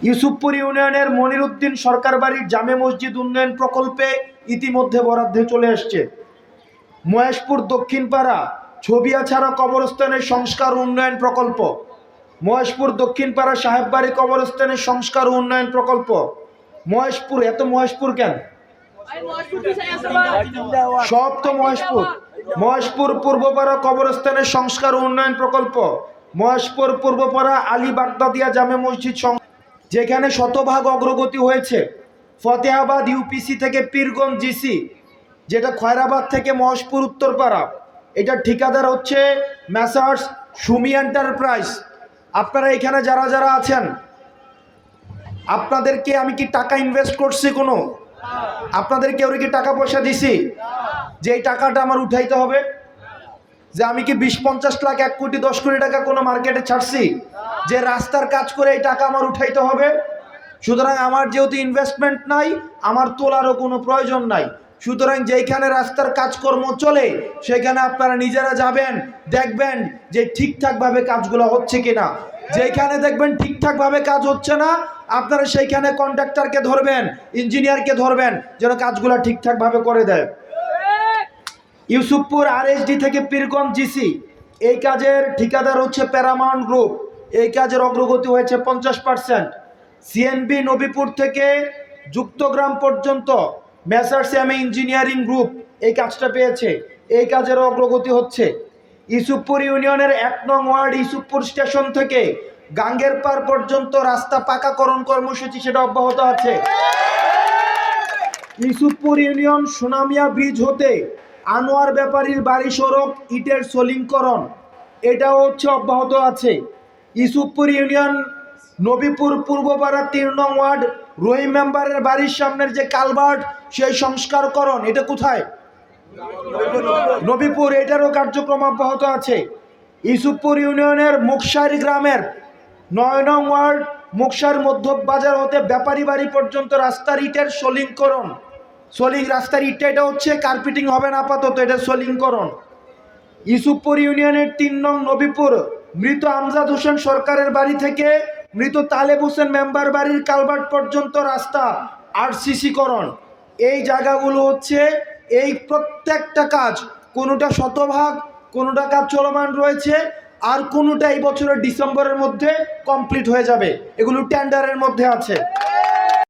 ইউসুফপুর ইউনিয়নের মনিরুদ্দিন সরকার বাড়ির জামে মসজিদ উন্নয়ন প্রকল্পে ইতিমধ্যে বরাদ্দে চলে আসছে। মহেশপুর দক্ষিণপাড়া ছবিয়াছাড়া কবরস্থানের সংস্কার উন্নয়ন প্রকল্প, মহেশপুর দক্ষিণপাড়া সাহেববাড়ি কবরস্থানের সংস্কার উন্নয়ন প্রকল্প। মহেশপুর, এত মহেশপুর কেন? সব তো মহেশপুর। মহেশপুর পূর্বপাড়া কবরস্থানের সংস্কার উন্নয়ন প্রকল্প, মহেশপুর পূর্বপাড়া আলী বাগদাদিয়া জামে মসজিদ, যেখানে শতভাগ অগ্রগতি হয়েছে। ফতেহাবাদ ইউপিসি থেকে পীরগঞ্জ জিসি, যেটা খয়রাবাদ থেকে মহেশপুর উত্তরপাড়া, এটার ঠিকাদার হচ্ছে মেসার্স সুমি এন্টারপ্রাইজ। আপনারা এখানে যারা যারা আছেন, আপনাদেরকে আমি কি টাকা ইনভেস্ট করছি? কোনো আপনাদের কেউ কি টাকা পয়সা দিছি যে এই টাকাটা আমার উঠাইতে হবে? যে আমি কি 20-50 লাখ, 1 কোটি 10 কোটি টাকা কোনো মার্কেটে ছাড়ছি যে রাস্তার কাজ করে এই টাকা আমার উঠাইতে হবে? সুতরাং আমার যেহেতু ইনভেস্টমেন্ট নাই, আমার তোলারও কোনো প্রয়োজন নাই। সুতরাং যেখানে রাস্তার কাজকর্ম চলে সেখানে আপনারা নিজেরা যাবেন, দেখবেন যে ঠিকঠাকভাবে কাজগুলো হচ্ছে কিনা। যেখানে দেখবেন ঠিকঠাকভাবে কাজ হচ্ছে না, আপনারা সেইখানে কন্ট্রাক্টরকে ধরবেন, ইঞ্জিনিয়ারকে ধরবেন, যেন কাজগুলো ঠিকঠাকভাবে করে দেয়। ইউসুফপুর আরএসডি থেকে পীরগঞ্জ জিসি, এই কাজের ঠিকাদার হচ্ছে প্যারামাউন্ট গ্রুপ। এই কাজের অগ্রগতি হয়েছে 50%। সিএনবি নবীপুর থেকে যুক্তগ্রাম পর্যন্ত মেসার্স এম ইঞ্জিনিয়ারিং গ্রুপ এই কাজটা পেয়েছে। এই কাজের অগ্রগতি হচ্ছে। ইউসুফপুর ইউনিয়নের 1 নং ওয়ার্ড ইউসুফপুর স্টেশন থেকে গাঙ্গের পার পর্যন্ত রাস্তা পাকাকরণ কর্মসূচি, সেটা অব্যাহত আছে। ইউসুফপুর ইউনিয়ন সোনামিয়া ব্রিজ হতে আনোয়ার ব্যাপারীর বাড়ি সড়ক ইটের সলিংকরণ, এটাও হচ্ছে অব্যাহত আছে। ইউসুফপুর ইউনিয়ন নবীপুর পূর্বপাড়া 3 নং ওয়ার্ড রহিম মেম্বারের বাড়ির সামনের যে কালভার্ট, সেই সংস্কারকরণ, এটা কোথায়? নবীপুর, এটারও কার্যক্রম অব্যাহত আছে। ইউসুফপুর ইউনিয়নের মুকসার গ্রামের 9 নং ওয়ার্ড মুকসার মধ্য বাজার হতে ব্যাপারী বাড়ি পর্যন্ত রাস্তার ইটের সলিংকরণ, রাস্তার ইটটা এটা হচ্ছে কার্পেটিং হবে না আপাতত, এটা সলিংকরণ। ইউসুফপুর ইউনিয়নের 3 নং নবীপুর মৃত আমজাদ হোসেন সরকারের বাড়ি থেকে মৃত তালেব হোসেন মেম্বার বাড়ির কালভার্ট পর্যন্ত রাস্তা আরসিসিকরণ। এই জায়গাগুলো হচ্ছে, এই প্রত্যেকটা কাজ, কোনোটা শতভাগ, কোনোটা কাজ চলমান রয়েছে, আর কোনোটা এই বছরের ডিসেম্বরের মধ্যে কমপ্লিট হয়ে যাবে। এগুলো টেন্ডারের মধ্যে আছে।